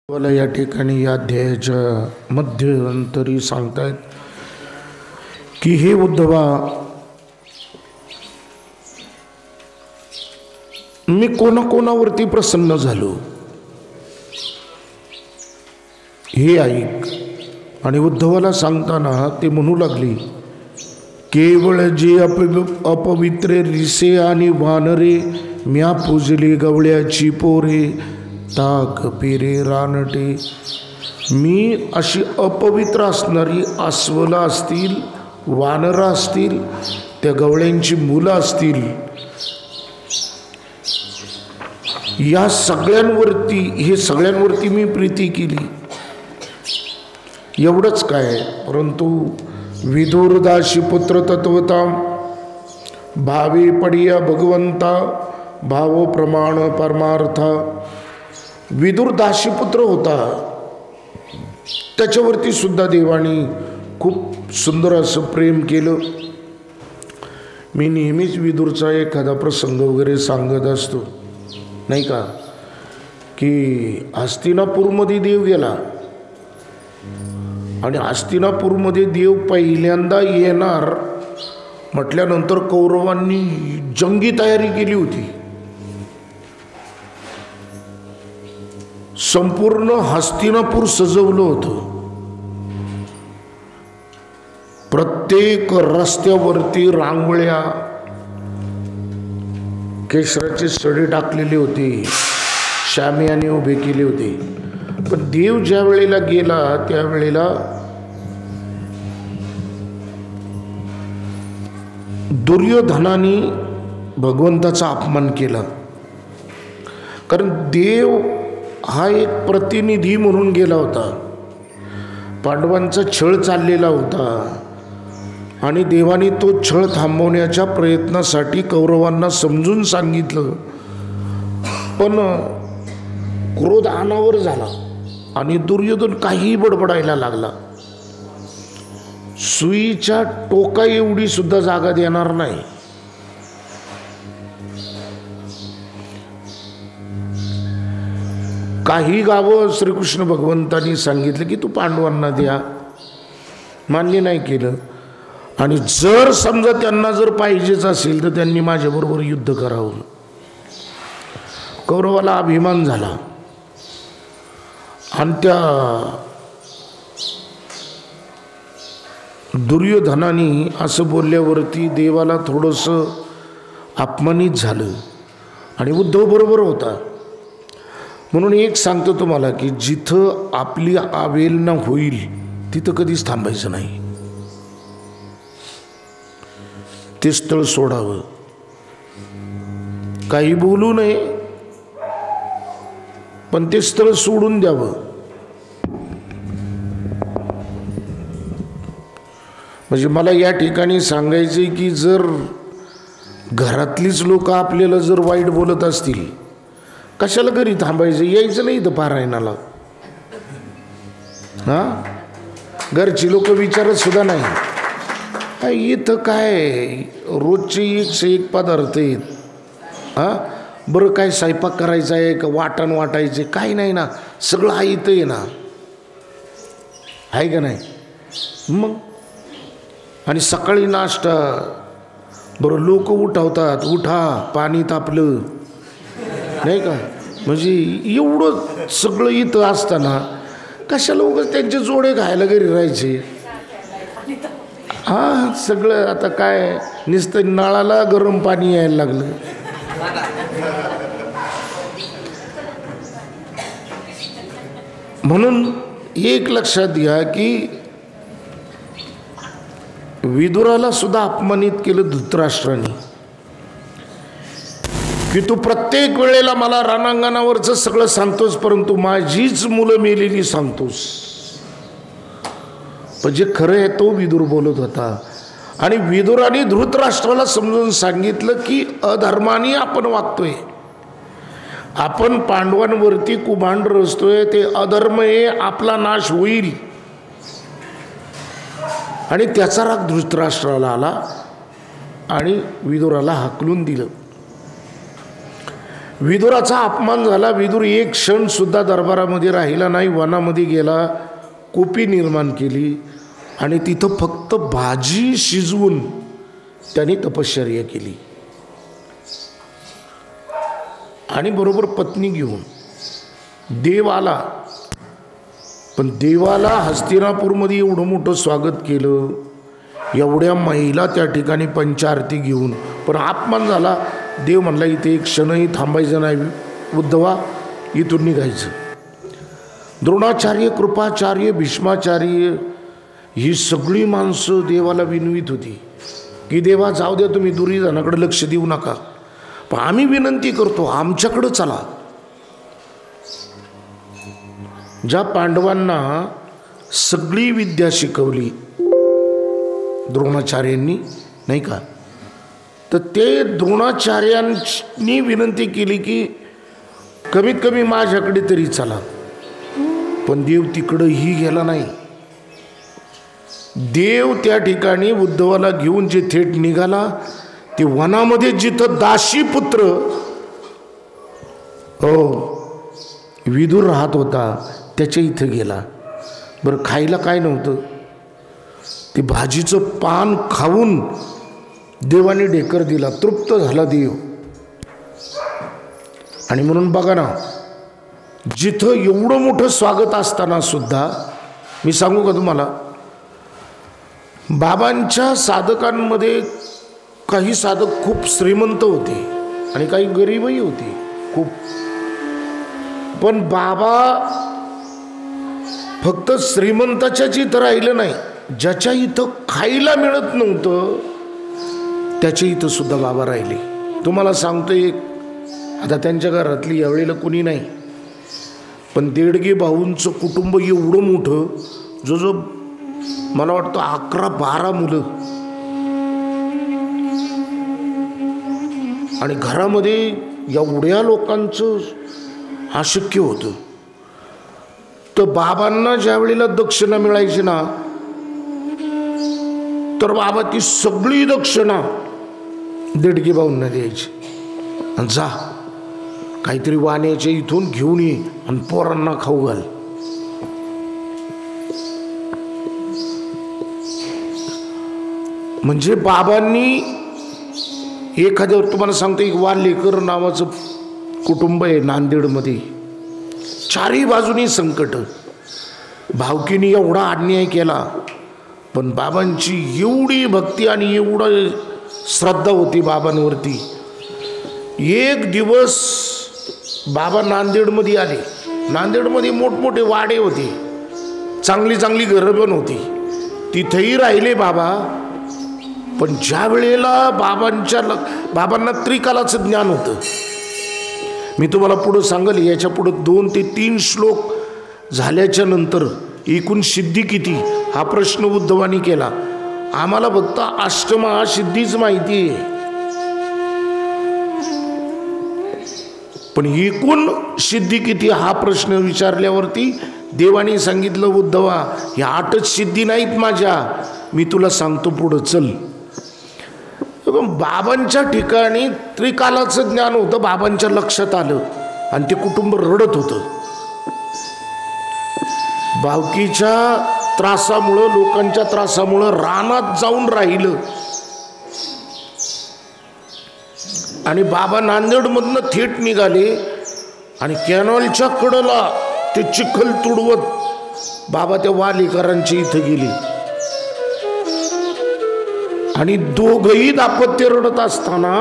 मला या ठिकाणी या अध्यायाच्या मध्यंतरी सांगतायत की हे उद्धवा, मी कोणाकोणावरती प्रसन्न झालो हे ऐक. आणि उद्धवाला सांगताना ते म्हणू लागले, केवळ जे अपवित्रे रिसे आणि वानरे म्या पूजली गवळ्याची पोरे ताक पेरे रानटे. मी अशी अपवित्र असणारी अस्वलं असतील, वानरं असतील, त्या गवळ्यांची मुलं असतील, या सगळ्यांवरती मी प्रीती केली. एवढंच काय, परंतु विदुरदासी पुत्र तत्वता भावे पडिया भगवंता भावो प्रमाण परमार्था. विदुर दासीपुत्र होता, त्याच्यावरती सुद्धा देवाने खूप सुंदर असं प्रेम केलं. मी नेहमीच विदुरचा एखादा प्रसंग वगैरे सांगत असतो, नाही का, की हस्तिनापूरमध्ये देव गेला आणि हस्तिनापूरमध्ये देव पहिल्यांदा येणार म्हटल्यानंतर कौरवांनी जंगी तयारी केली होती. संपूर्ण हस्तिनापूर सजवलं होतं. प्रत्येक रस्त्यावरती रांगोळ्या, केशराचे सडे टाकलेले होते, शामियाने उभे केले होते. पण देव ज्या वेळेला गेला त्यावेळेला दुर्योधनाने भगवंताचा अपमान केला. कारण देव हा एक प्रतिनिधी म्हणून गेला होता. पांडवांचा छळ चाललेला होता आणि देवाने तो छळ थांबवण्याच्या प्रयत्नासाठी कौरवांना समजून सांगितलं. पण क्रोध अनावर झाला आणि दुर्योधन काही बडबडायला लागला. सुईच्या टोका एवढी सुद्धा जागा देणार नाही. काही गावं श्रीकृष्ण भगवंतांनी सांगितलं की तू पांडवांना द्या, मान्य नाही केलं. आणि जर समजा त्यांना जर पाहिजेच असेल तर त्यांनी माझ्याबरोबर युद्ध करावं. कौरवाला अभिमान झाला आणि त्या दुर्योधनाने असं बोलल्यावरती देवाला थोडंसं अपमानित झालं. आणि उद्धव बरोबर होता. म्हणून एक सांगतो तुम्हाला की जिथं आपली अवेलना होईल तिथं कधीच थांबायचं नाही. ते स्थळ सोडावं, काही बोलू नये, पण ते स्थळ सोडून द्यावं. म्हणजे मला या ठिकाणी सांगायचंय की जर घरातलीच लोक आपल्याला जर वाईट बोलत असतील, कशाला घरी थांबायचं, यायचं नाही इथं पारायणाला. घरची लोक विचारत सुद्धा नाही. इथं काय रोजचे एक पदार्थ आहेत. बरं काय स्वयंपाक करायचा आहे का वाटण वाटायचे, काही नाही ना, सगळं आहे इथं आहे ना, आहे का नाही. मग आणि सकाळी नाश्ता, बरं लोक उठवतात, उठा पाणी तापलं, नाही का. म्हणजे एवढं सगळं इथं असताना कशाला उगाच त्यांचे जोडे खायला घरी राहायचे. सगळं आता काय नुसतं नळाला गरम पाणी यायला लागलं. म्हणून एक लक्षात घ्या की विदुराला सुद्धा अपमानित केलं धृतराष्ट्राने की तू प्रत्येक वेळेला मला रणांगणावरचं सगळं सांगतोस, परंतु माझीच मुलं मेलेली सांगतोस. पण जे खरं आहे तो विदुर बोलत होता. आणि विदुराने धृतराष्ट्राला समजून सांगितलं की अधर्माने आपण वागतोय, आपण पांडवांवरती कुभांड रचतोय, ते अधर्म आहे, आपला नाश होईल. आणि त्याचा राग धृतराष्ट्राला आला आणि विदुराला हाकलून दिलं. विदुराचा अपमान झाला. विदुर एक क्षण सुद्धा दरबारामध्ये राहिला नाही, वनामध्ये गेला, कोपी निर्माण केली आणि तिथं फक्त भाजी शिजवून त्याने तपश्चर्या केली. आणि बरोबर पत्नी घेऊन देव आला. पण देवाला हस्तिनापूरमध्ये एवढं मोठं स्वागत केलं, एवढ्या महिला त्या ठिकाणी पंचारती घेऊन, पण अपमान झाला. देव म्हणला इथे एक क्षणही थांबायचं नाही, उद्धवा इथून निघायचं. द्रोणाचार्य, कृपाचार्य, भीष्माचार्य ही सगळी माणसं देवाला विनवित होती की देवा जाऊ द्या, तुम्ही दुर्योधनाकडे लक्ष देऊ नका, पण आम्ही विनंती करतो आमच्याकडं चला. ज्या पांडवांना सगळी विद्या शिकवली द्रोणाचार्यांनी, नाही का, तर ते द्रोणाचार्यांनी विनंती केली की कमीत कमी माझ्याकडे तरी चला. पण देव तिकडंही गेला नाही. देव त्या ठिकाणी उद्धवाला घेऊन जे थेट निघाला ते वनामध्ये जिथं दासीपुत्र विदुर राहत होता त्याच्या इथं गेला. बरं, खायला काय नव्हतं, ते भाजीचं पान खाऊन देवाने ढेकर दिला, तृप्त झाला देव. आणि म्हणून बघा ना, जिथं एवढं मोठं स्वागत असताना सुद्धा, मी सांगू का तुम्हाला, बाबांच्या साधकांमध्ये काही साधक खूप श्रीमंत होते आणि काही गरीबही होते खूप. पण बाबा फक्त श्रीमंताच्याच इथं राहिलं नाही, ज्याच्या इथं खायला मिळत नव्हतं त्याच्या इथं सुद्धा बाबा राहिले. तुम्हाला सांगतो एक, आता त्यांच्या घरातली यावेळेला कोणी नाही, पण देडगे भाऊंचं कुटुंब एवढं मोठं, जो मला वाटतं 11-12 मुलं, आणि घरामध्ये एवढ्या लोकांचं अशक्य होतं. तर बाबांना ज्या वेळेला दक्षिणा मिळायची ना, तर बाबा ती सगळी दक्षिणा देडगे भाऊंना द्यायची. आणि जा काहीतरी वाण्याच्या इथून घेऊन ये आणि पोरांना खाऊ घाल. म्हणजे बाबांनी एखाद्यावर, तुम्हाला सांगतो, एक वालेकर नावाचं कुटुंब आहे नांदेडमध्ये, चारही बाजूनी संकट, भावकीने एवढा अन्याय केला, पण बाबांची एवढी भक्ती आणि एवढं श्रद्धा होती बाबांवरती. एक दिवस बाबा नांदेडमध्ये आले. नांदेडमध्ये मोठमोठे वाडे होते, चांगली चांगली घरं पण होती, तिथेही राहिले बाबा. पण ज्या वेळेला बाबांना त्रिकालाचं ज्ञान होतं, मी तुम्हाला पुढं सांगेल, याच्या पुढं 2 ते 3 श्लोक झाल्याच्या नंतर एकूण सिद्धी किती हा प्रश्न उद्धवानी केला. आम्हाला फक्त अष्टमहासिद्धीच माहिती आहे, पण एकूण सिद्धी किती हा प्रश्न विचारल्यावरती देवानी सांगितलं, उद्धवा ह्या 8च सिद्धी नाहीत माझ्या, मी तुला सांगतो पुढं चल. बाबांच्या ठिकाणी त्रिकालाचं ज्ञान होतं, बाबांच्या लक्षात आलं आणि ते कुटुंब रडत होतं. भावकीच्या त्रासामुळं, लोकांच्या त्रासामुळं रानात जाऊन राहिलं. आणि बाबा नांदेडमधनं थेट निघाले आणि कॅनॉलच्या कडेला ते चिखल तुडवत बाबा त्या वालेकरांच्या इथं गेले. आणि दोघही दाम्पत्य रडत असताना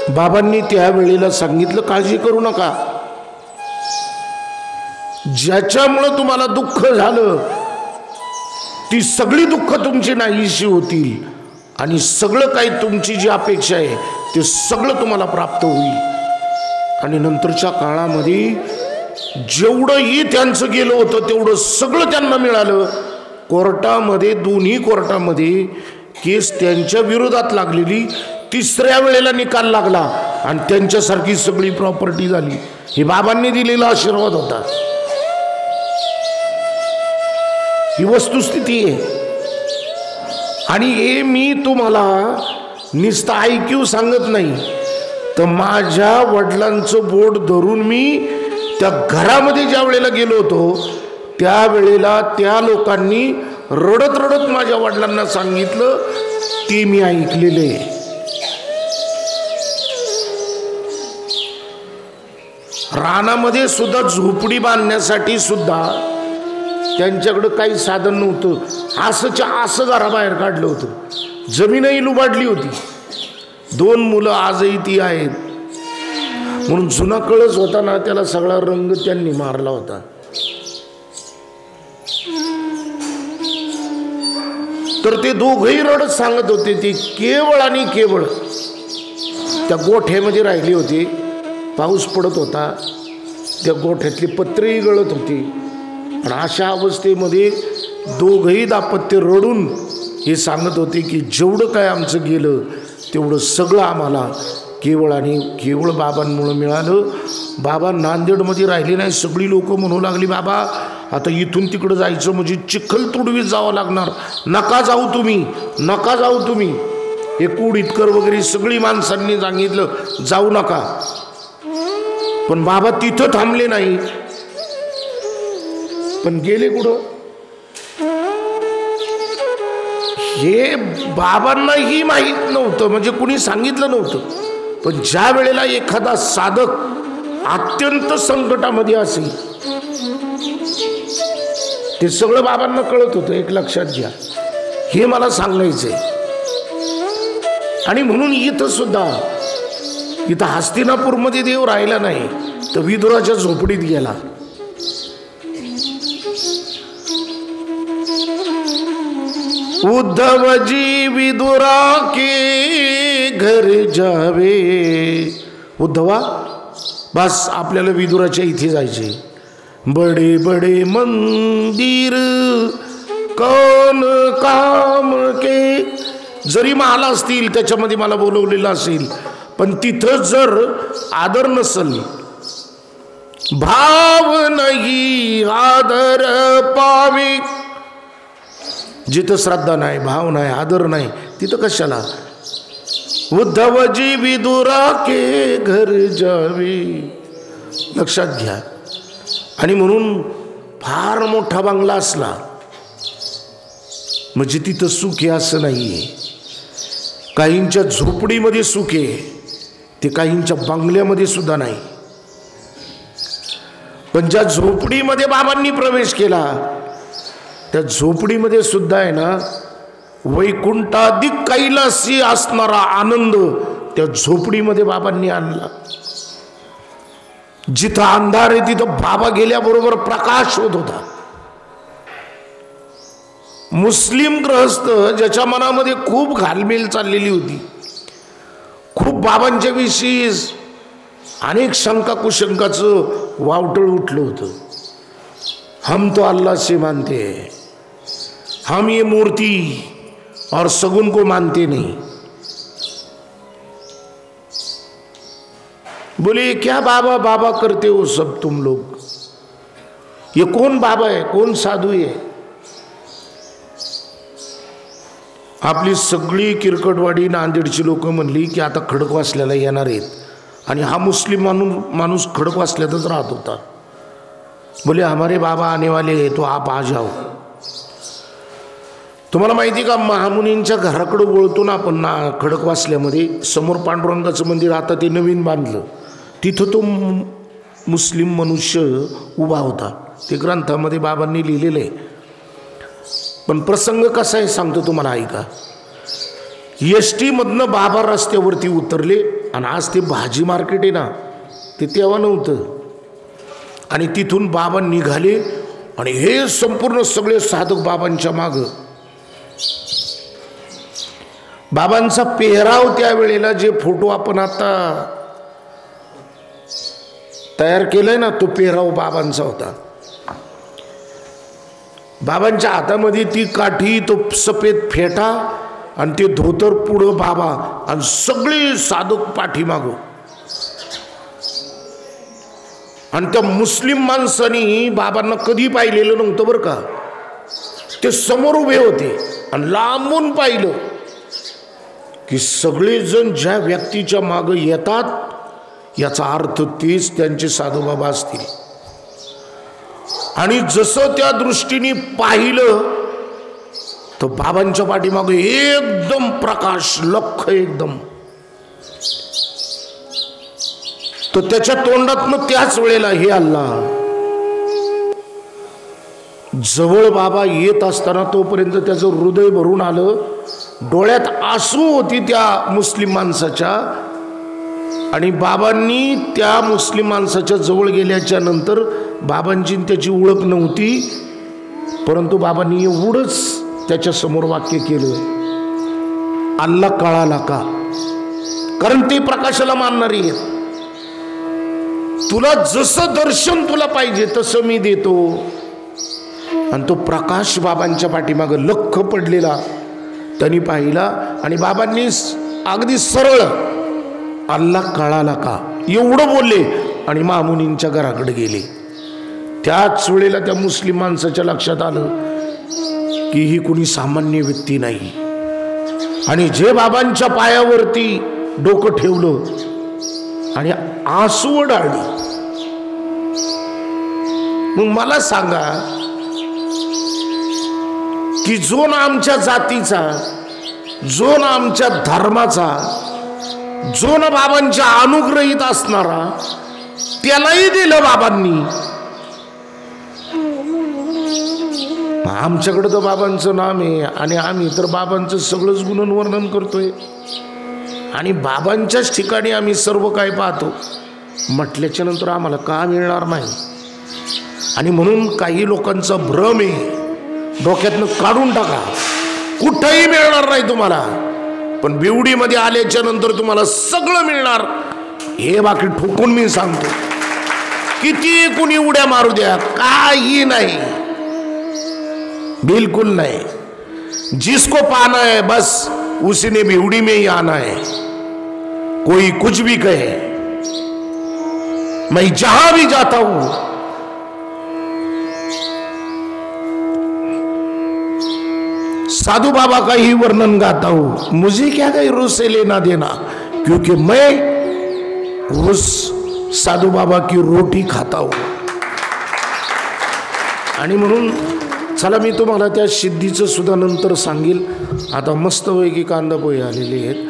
बाबांनी त्या वेळेला सांगितलं, काळजी करू नका, ज्याच्यामुळं तुम्हाला दुःख झालं ती सगळी दुःख तुमची नाहीशी होतील आणि सगळं काही तुमची जी अपेक्षा आहे ते सगळं तुम्हाला प्राप्त होईल. आणि नंतरच्या काळामध्ये जेवढंही त्यांचं गेलं होतं तेवढं सगळं त्यांना मिळालं. कोर्टामध्ये, दोन्ही कोर्टामध्ये केस त्यांच्या विरोधात लागलेली, 3ऱ्या वेळेला निकाल लागला आणि त्यांच्यासारखी सगळी प्रॉपर्टी झाली. हे बाबांनी दिलेला आशीर्वाद होता. ही वस्तुस्थिती आहे. आणि हे मी तुम्हाला नुसतं IQ सांगत नाही, तर माझ्या वडिलांचं बोट धरून मी त्या घरामध्ये ज्या वेळेला गेलो होतो त्यावेळेला त्या लोकांनी रडत रडत माझ्या वडिलांना सांगितलं ते मी ऐकलेले. रानामध्ये सुद्धा झोपडी बांधण्यासाठी सुद्धा त्यांच्याकडे काही साधन नव्हतं. असं घराबाहेर काढलं होतं. जमीनही लुबाडली होती. 2 मुलं आजही ती आहेत. म्हणून जुना कळस होता ना त्याला सगळा रंग त्यांनी मारला होता. तर ते दोघंही रडत सांगत होते ते केवळ आणि केवळ त्या गोठ्यामध्ये राहिली होती. पाऊस पडत होता. त्या गोठ्यातली पत्रेही गळत होती. आणि अशा अवस्थेमध्ये दोघंही दाम्पत्य रडून हे सांगत होते की जेवढं काय आमचं गेलं तेवढं सगळं आम्हाला केवळ आणि केवळ बाबांमुळं मिळालं. बाबा नांदेडमध्ये राहिले नाही. सगळी लोक म्हणू लागली बाबा आता इथून तिकडं जायचं म्हणजे चिखल तुडवीत जावं लागणार. नका जाऊ तुम्ही, नका जाऊ तुम्ही. हे कुडीतकर वगैरे सगळी माणसांनी सांगितलं जाऊ नका. पण बाबा तिथं थांबले नाही. पण गेले कुठं हे बाबांनाही माहीत नव्हतं. म्हणजे कुणी सांगितलं नव्हतं. पण ज्या वेळेला एखादा साधक अत्यंत संकटामध्ये असेल ते सगळं बाबांना कळत होतं. एक लक्षात घ्या. हे मला सांगायचंय. आणि म्हणून इथं सुद्धा इथं हस्तिनापूरमध्ये देव राहिला नाही तर विदुराच्या झोपडीत गेला. उद्धवजी विदुरा के घर जावे. उद्धवा बस आपल्याला विदुराच्या इथे जायचे. बडे बडे मंदिर कौन काम के. जरी महाल असतील त्याच्यामध्ये मला बोलवलेलं असेल पण तिथं जर आदर नसेल, भाव नाही आदर पावी. जिथं श्रद्धा नाही, भाव नाही, आदर नाही तिथं कशाला. उद्धवजी विदुरा के घर जावे. लक्षात घ्या. आणि म्हणून फार मोठा बंगला असला म्हणजे तिथं सुख आहे असं नाहीये. काहींच्या झोपडीमध्ये सुख आहे ते काहींच्या बंगल्यामध्ये सुद्धा नाही. पण ज्या झोपडीमध्ये बाबांनी प्रवेश केला त्या झोपडीमध्ये सुद्धा आहे ना वैकुंठाधिक कैलासी असणारा आनंद त्या झोपडीमध्ये बाबांनी आणला. जिथं अंधार आहे तिथं बाबा गेल्याबरोबर प्रकाश होत होता. मुस्लिम गृहस्थ ज्याच्या मनामध्ये खूप घालमेल चाललेली होती, खूप बाबांच्या विषयी अनेक शंका कुशंकाचं वावटळ उठलं होतं. हम तो अल्लाह से मानते हैं, हम ये मूर्ति और सगुन को मानते नहीं. बोले क्या बाबा बाबा करते हो सब तुम लोग. ये कौन बाबा है, कौन साधू है. आपली सगळी किरकटवाडी नांदेडची लोक म्हणली की आता खडकवासल्याला येणार आहेत. आणि हा मुस्लिम माणूस खडकवासल्यातच राहत होता. बोले हमारे बाबा आने वाले हैं तो आप आ जाओ. तुम्हाला माहिती का महामुनींच्या घराकडे वळतो ना आपण ना खडकवासल्यामध्ये समोर पांडुरंगाचं मंदिर आता ते नवीन बांधलं. तिथं तो मुस्लिम मनुष्य उभा होता. ते ग्रंथामध्ये बाबांनी लिहिलेलं आहे. पण प्रसंग कसा आहे सांगतो तुम्हाला ऐका. एसटी मधनं बाबा रस्त्यावरती उतरले आणि आज ते भाजी मार्केट आहे ना ते तेव्हा नव्हतं. आणि तिथून बाबा निघाले आणि हे संपूर्ण सगळे साधक बाबांच्या मागं. बाबांचा पेहराव त्यावेळेला जे फोटो आपण आता तयार केलाय ना तो पेहराव बाबांचा होता. बाबांच्या हातामध्ये ती काठी, तो सफेद फेटा आणि ते धोतर पुढं बाबा आणि सगळे साधक पाठीमागं. आणि त्या मुस्लिम माणसांनी बाबांना कधी पाहिलेलं नव्हतं बरं का. ते समोर उभे होते आणि लांबून पाहिलं की सगळेजण ज्या व्यक्तीच्या मागं येतात याचा अर्थ तेच त्यांचे साधूबाबा असतील. आणि जसं त्या दृष्टीने पाहिलं तर बाबांच्या पाठीमागे एकदम प्रकाश लख एकदम. तर त्याच्या तोंडातनं त्याच वेळेला हे अल्लाह. जवळ बाबा येत असताना तोपर्यंत त्याचं हृदय भरून आलं, डोळ्यात आसू होती त्या मुस्लिम माणसाच्या. आणि बाबांनी त्या मुस्लिम माणसाच्या जवळ गेल्याच्या नंतर बाबांची त्याची ओळख नव्हती, परंतु बाबांनी एवढंच त्याच्या समोर वाक्य केलं, अल्लाह कळाला का? कारण ते प्रकाशाला मानणारी आहेत. तुला जसं दर्शन तुला पाहिजे तसं मी देतो. आणि तो प्रकाश बाबांच्या पाठीमागं लख पडलेला त्यांनी पाहिला. आणि बाबांनी अगदी सरळ अल्लाह कळाला का एवढं बोलले आणि मामुनींच्या घराकडे गेले. त्याच वेळेला त्या मुस्लिम माणसाच्या लक्षात आलं की ही कुणी सामान्य व्यक्ती नाही. आणि जे बाबांच्या पायावरती डोकं ठेवलं आणि आसू ओढाळली. मग मला सांगा की जो ना आमच्या जातीचा, जो ना आमच्या धर्माचा, जो ना बाबांच्या अनुग्रहित असणारा, त्यालाही दिलं बाबांनी. आमच्याकडे तर बाबांचं नाम आहे आणि आम्ही तर बाबांचं सगळंच गुणन वर्णन करतोय आणि बाबांच्याच ठिकाणी आम्ही सर्व काय पाहतो म्हटल्याच्या नंतर आम्हाला का मिळणार नाही. आणि म्हणून काही लोकांचा भ्रम आहे, डोक्यातनं काढून टाका. कुठंही मिळणार नाही तुम्हाला, पण बिवडीमध्ये आल्याच्या नंतर तुम्हाला सगळं मिळणार हे बाकी ठोकून मी सांगतो. किती कुणी उड्या मारू द्या, काही नाही, बिल्कुल नहीं. जिसको पाना है बस उसने बिवड़ी में ही आना है. कोई कुछ भी कहे, मैं जहां भी जाता हूं साधु बाबा का ही वर्णन गाता हूं. मुझे क्या गैरों से लेना देना, क्योंकि मैं उस साधु बाबा की रोटी खाता हूं. आणि म्हणून चला मी तुम्हाला त्या सिद्धीचं सुद्धा नंतर सांगेल. आता मस्तपैकी कांदा पोहे आलेले आहेत.